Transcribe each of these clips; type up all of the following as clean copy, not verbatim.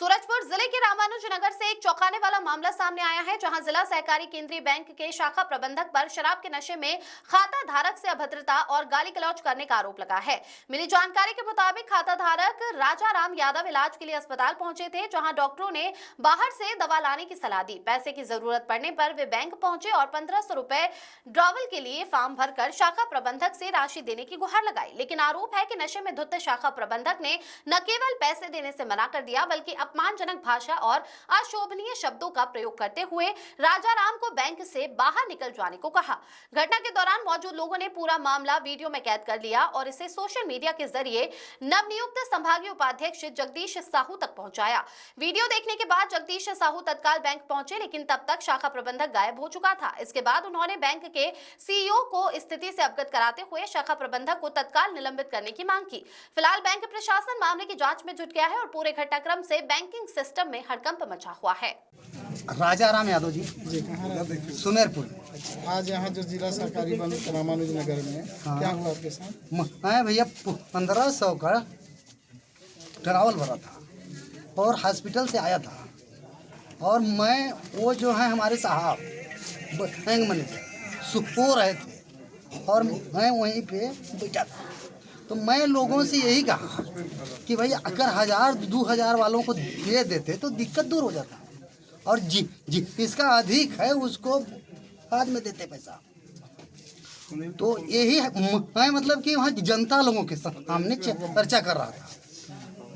सूरजपुर जिले के रामानुजनगर से एक चौंकाने वाला मामला सामने आया है, जहां जिला सहकारी केंद्रीय बैंक के शाखा प्रबंधक पर शराब के नशे में खाता धारक से अभद्रता और गाली गलौज करने का आरोप लगा है। मिली जानकारी के मुताबिक खाता धारक राजा राम यादव इलाज के लिए अस्पताल पहुंचे थे, जहां डॉक्टरों ने बाहर से दवा लाने की सलाह दी। पैसे की जरूरत पड़ने पर वे बैंक पहुंचे और 1500 रुपए ड्रॉवल के लिए फॉर्म भरकर शाखा प्रबंधक से राशि देने की गुहार लगाई। लेकिन आरोप है कि नशे में धुत शाखा प्रबंधक ने न केवल पैसे देने से मना कर दिया, बल्कि अपमानजनक भाषा और अशोभनीय शब्दों का प्रयोग करते हुए राजा राम को बैंक से बाहर निकल जाने को कहा। घटना के दौरान मौजूद लोगों ने पूरा मामला वीडियो में कैद कर लिया और इसे सोशल मीडिया के जरिए नवनियुक्त संभागीय उपाध्यक्ष जगदीश साहू तक पहुंचाया। वीडियो देखने के बाद जगदीश साहू तत्काल बैंक पहुंचे, लेकिन तब तक शाखा प्रबंधक गायब हो चुका था। इसके बाद उन्होंने बैंक के सीईओ को स्थिति से अवगत कराते हुए शाखा प्रबंधक को तत्काल निलंबित करने की मांग की। फिलहाल बैंक प्रशासन मामले की जांच में जुट गया है और पूरे घटनाक्रम से बैंकिंग सिस्टम में हड़कंप मचा हुआ है। राजा राम यादव जी कहाँ रहते हैं? सुमेरपुर। आज यहाँ जो जिला सहकारी बैंक रामानुजनगर में क्या हुआ आपके साथ? मैं भैया 1500 का ट्रैवल भरा था और हॉस्पिटल से आया था, और मैं वो जो है हमारे साहब बैंक मैनेजर सो रहे थे और मैं वहीं पे बैठा था। तो मैं लोगों से यही कहा कि भाई अगर 1000-2000 वालों को दे देते तो दिक्कत दूर हो जाता, और जी इसका अधिक है उसको बाद में देते पैसा। तो यही है, मैं मतलब कि वहाँ जनता लोगों के सामने चर्चा कर रहा था।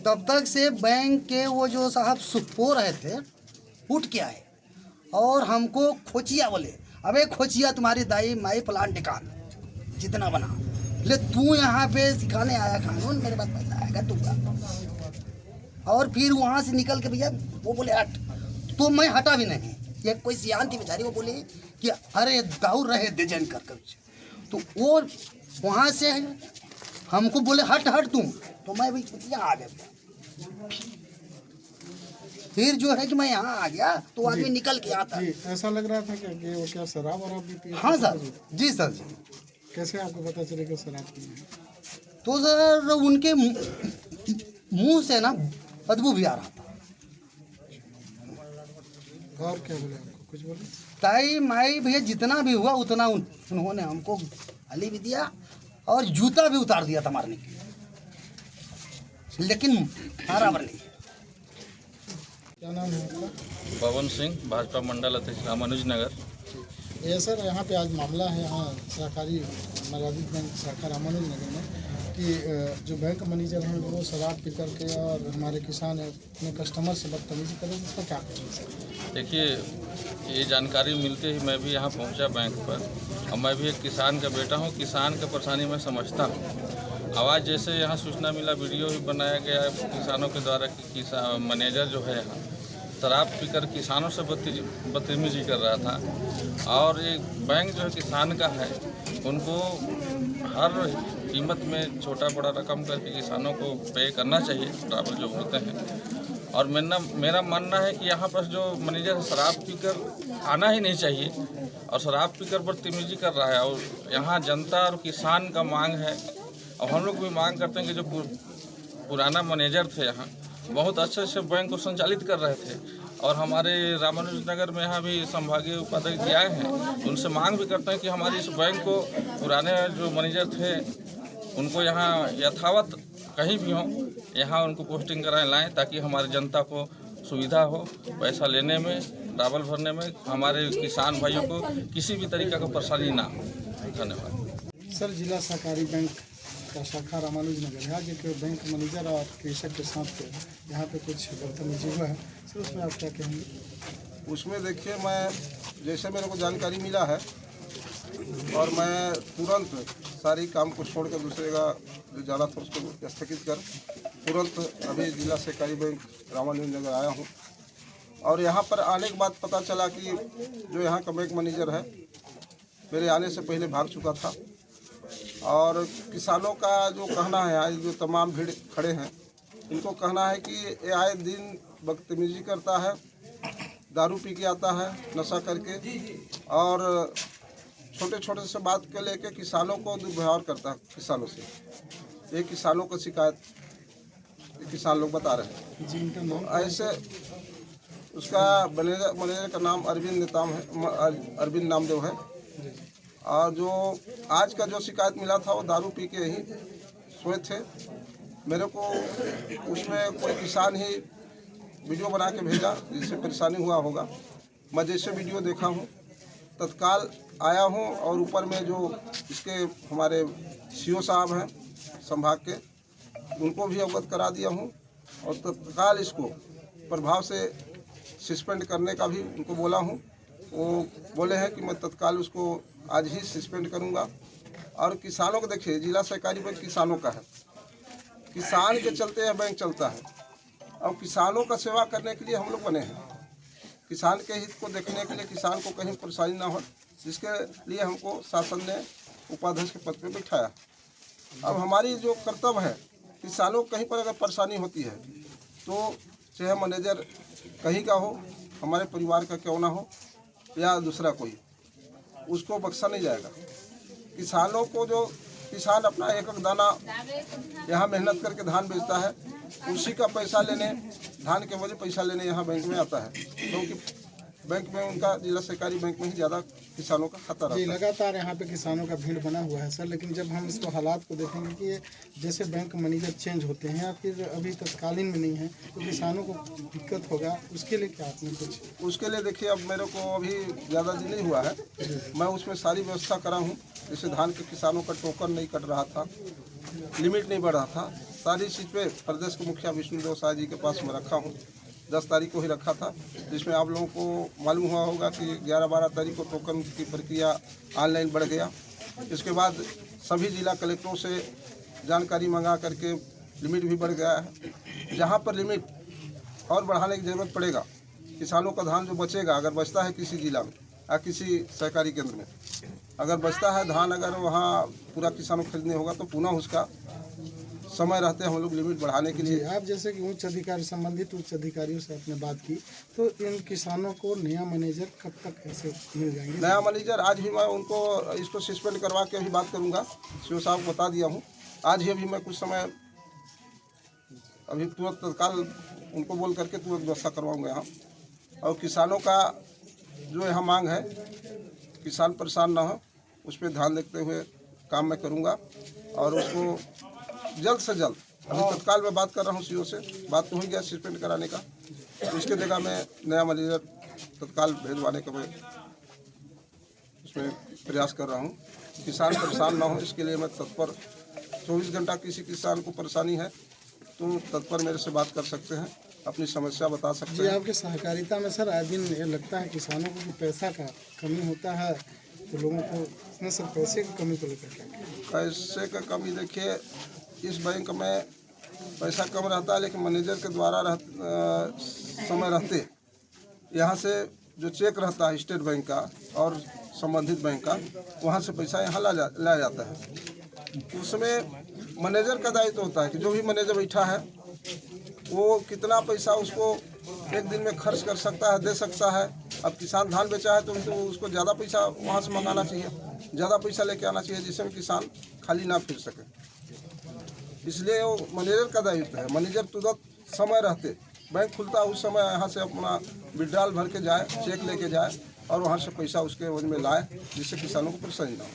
तब तक से बैंक के वो जो साहब सो रहे थे उठ के आए और हमको खोचिया बोले, अबे खोचिया तुम्हारी दाई माई प्लान टिकान जितना बना ले, तू यहाँ पे सिखाने आया कानून, मेरे पास पैसा आएगा तुमका। और फिर वहाँ से निकल के भैया वो बोले हट, तो मैं हटा भी नहीं। ये कोई सियान थी बेचारी, वो बोली कि अरे दाऊ रहे दे जन कर, तो वो वहाँ से हमको बोले हट हट तुम, तो मैं भी यहाँ आ गया। फिर जो है कि मैं यहाँ आ गया तो आदमी निकल के आता। ऐसा लग रहा था कि वो क्या शराब और भी पी? हाँ सर जी, सर जी। कैसे आपको पता चलेगा शराब पी? तो सर उनके मुंह से ना बदबू भी आ रहा था। और क्या बोले आपको? कुछ बोले? ताई माई भैया जितना भी हुआ उतना उन्होंने हमको गाली भी दिया और जूता भी उतार दिया था मारने के लिए, लेकिन बराबर नहीं। क्या नाम है आपका? पवन सिंह, भाजपा मंडल अध्यक्ष रामानुजनगर। ये सर यहाँ पे आज मामला है यहाँ सहकारी मर्यादित बैंक शाखा रामानुजनगर में कि जो बैंक मैनेजर हैं वो शराब पी करके और हमारे किसान है अपने कस्टमर से बदतमीजी कर रहे हैं, इसका क्या करें सर? देखिए, ये जानकारी मिलते ही मैं भी यहाँ पहुँचा बैंक पर, और मैं भी एक किसान का बेटा हूँ। किसान का परेशानी मैं समझता हूँ। आवाज़ जैसे यहाँ सूचना मिला, वीडियो भी बनाया गया है किसानों के द्वारा कि किसान मैनेजर जो है यहाँ शराब पीकर किसानों से बदतमीजी कर रहा था। और ये बैंक जो है किसान का है, उनको हर कीमत में छोटा बड़ा रकम करके किसानों को पे करना चाहिए, बराबर जो होते हैं। और मेरा मानना है कि यहाँ पर जो मैनेजर शराब पीकर आना ही नहीं चाहिए, और शराब पीकर बदतमीजी कर रहा है। और यहाँ जनता और किसान का मांग है, और हम लोग भी मांग करते हैं कि जो पुराना मैनेजर थे यहाँ बहुत अच्छे से बैंक को संचालित कर रहे थे, और हमारे रामानुजनगर में यहाँ भी संभागीय उपाध्यक्ष जी आए हैं, उनसे मांग भी करते हैं कि हमारे इस बैंक को पुराने जो मैनेजर थे उनको यहाँ यथावत कहीं भी हों यहाँ उनको पोस्टिंग कराएं लाएं, ताकि हमारे जनता को सुविधा हो पैसा लेने में, डबल भरने में, हमारे किसान भाइयों को किसी भी तरीका का परेशानी ना हो। धन्यवाद। सर जिला सहकारी बैंक का शाखा रामानुजनगर है, जो बैंक मैनेजर और कृषक के साथ यहाँ पे कुछ बदतमीजी हुआ है सर, उसमें आप क्या कहेंगे? उसमें देखिए, मैं जैसे मेरे को जानकारी मिला है और मैं तुरंत सारी काम को छोड़ कर दूसरे का जो जाना था उसको स्थगित कर तुरंत अभी जिला सहकारी बैंक रामानुजनगर आया हूँ। और यहाँ पर आने के बाद पता चला कि जो यहाँ का बैंक मैनेजर है मेरे आने से पहले भाग चुका था, और किसानों का जो कहना है, आज जो तमाम भीड़ खड़े हैं इनको कहना है कि ये आए दिन बदतमीजी करता है, दारू पी के आता है नशा करके, और छोटे छोटे से बात को लेके किसानों को दुर्व्यवहार करता है किसानों से। ये किसानों को शिकायत किसान लोग बता रहे हैं। जी, इनका नाम ऐसे उसका मैनेजर का नाम अरविंद नामदेव है। और जो आज का जो शिकायत मिला था वो दारू पी के ही सोए थे। मेरे को उसमें कोई किसान ही वीडियो बना के भेजा जिससे परेशानी हुआ होगा। मैं जैसे वीडियो देखा हूँ तत्काल आया हूँ और ऊपर में जो इसके हमारे सीओ साहब हैं संभाग के, उनको भी अवगत करा दिया हूँ और तत्काल इसको प्रभाव से सस्पेंड करने का भी उनको बोला हूँ। वो बोले हैं कि मैं तत्काल उसको आज ही सस्पेंड करूँगा। और किसानों को देखिए, जिला सहकारी बैंक किसानों का है, किसान के चलते यह बैंक चलता है और किसानों का सेवा करने के लिए हम लोग बने हैं। किसान के हित को देखने के लिए, किसान को कहीं परेशानी ना हो, जिसके लिए हमको शासन ने उपाध्यक्ष के पद पे बिठाया। अब हमारी जो कर्तव्य है, किसानों को कहीं पर अगर परेशानी होती है तो चाहे मैनेजर कहीं का हो, हमारे परिवार का क्यों ना हो या दूसरा कोई, उसको बख्शा नहीं जाएगा। किसानों को जो किसान अपना एक एक दाना यहाँ मेहनत करके धान बेचता है, उसी का पैसा लेने, धान के वजह पैसा लेने यहाँ बैंक में आता है, क्योंकि बैंक में उनका जिला सहकारी बैंक में ही ज़्यादा किसानों का खाता रहता जी, है। लगातार यहाँ पे किसानों का भीड़ बना हुआ है सर। लेकिन जब हम इसको हालात को देखेंगे कि ये जैसे बैंक मैनेजर चेंज होते हैं या फिर अभी तत्कालीन में नहीं है तो किसानों को दिक्कत होगा, उसके लिए क्या आपने कुछ? उसके लिए देखिए, अब मेरे को अभी ज़्यादा दिन नहीं हुआ है, मैं उसमें सारी व्यवस्था करा हूँ। जैसे धान के किसानों का टोकन नहीं कट रहा था, लिमिट नहीं बढ़ रहा था, सारी चीज़ पे प्रदेश के मुखिया विष्णुदेव साय जी के पास मैं रखा हूँ। 10 तारीख को ही रखा था, जिसमें आप लोगों को मालूम हुआ होगा कि 11-12 तारीख को टोकन की प्रक्रिया ऑनलाइन बढ़ गया। इसके बाद सभी जिला कलेक्टरों से जानकारी मंगा करके लिमिट भी बढ़ गया है। जहाँ पर लिमिट और बढ़ाने की ज़रूरत पड़ेगा, किसानों का धान जो बचेगा, अगर बचता है किसी जिला में या किसी सहकारी केंद्र में, अगर बचता है धान, अगर वहाँ पूरा किसानों को खरीदने होगा तो पुनः उसका समय रहते हैं हम लोग लिमिट बढ़ाने के लिए। आप जैसे कि उच्च अधिकारी, संबंधित उच्च अधिकारियों से आपने बात की, तो इन किसानों को नया मैनेजर कब तक ऐसे मिल जाएंगे? नया मैनेजर आज भी मैं उनको इसको सस्पेंड करवा के अभी बात करूंगा। सीओ साहब को बता दिया हूं, आज ही अभी मैं कुछ समय अभी तुरंत तत्काल उनको बोल करके तुरंत व्यवस्था करवाऊंगा यहाँ। और किसानों का जो यहाँ मांग है, किसान परेशान ना हो, उस पर ध्यान देखते हुए काम मैं करूँगा और उसको जल्द से जल्द, अभी तत्काल मैं बात कर रहा हूँ सीओ से, बात तो हो गया सस्पेंड कराने का, उसके जगह मैं नया मैनेजर तत्काल भेजवाने का मैं उसमें प्रयास कर रहा हूँ। किसान परेशान ना हो, इसके लिए मैं तत्पर 24 घंटा, किसी किसान को परेशानी है तो तत्पर मेरे से बात कर सकते हैं, अपनी समस्या बता सकते जी, हैं। आपके सहकारिता में सर आए दिन ये लगता है किसानों को कि पैसा का कमी होता है, तो लोगों को इसमें सर पैसे की कमी को लेकर क्या? पैसे का कमी देखिए, इस बैंक में पैसा कम रहता है, लेकिन मैनेजर के द्वारा समय रहते यहाँ से जो चेक रहता है स्टेट बैंक का और संबंधित बैंक का, वहाँ से पैसा यहाँ लाया जाता है। उसमें मैनेजर का दायित्व होता है कि जो भी मैनेजर बैठा है वो कितना पैसा उसको एक दिन में खर्च कर सकता है, दे सकता है। अब किसान धान बेचा है तो उसको ज़्यादा पैसा वहाँ से मंगाना चाहिए, ज़्यादा पैसा लेके आना चाहिए, जिससे किसान खाली ना फिर सके। इसलिए वो मैनेजर का दायित्व है। मैनेजर तुरंत समय रहते बैंक खुलता है उस समय यहाँ से अपना विड्रॉल भर के जाए, चेक लेके जाए और वहाँ से पैसा उसके वजह में लाए, जिससे किसानों को परेशानी ना हो।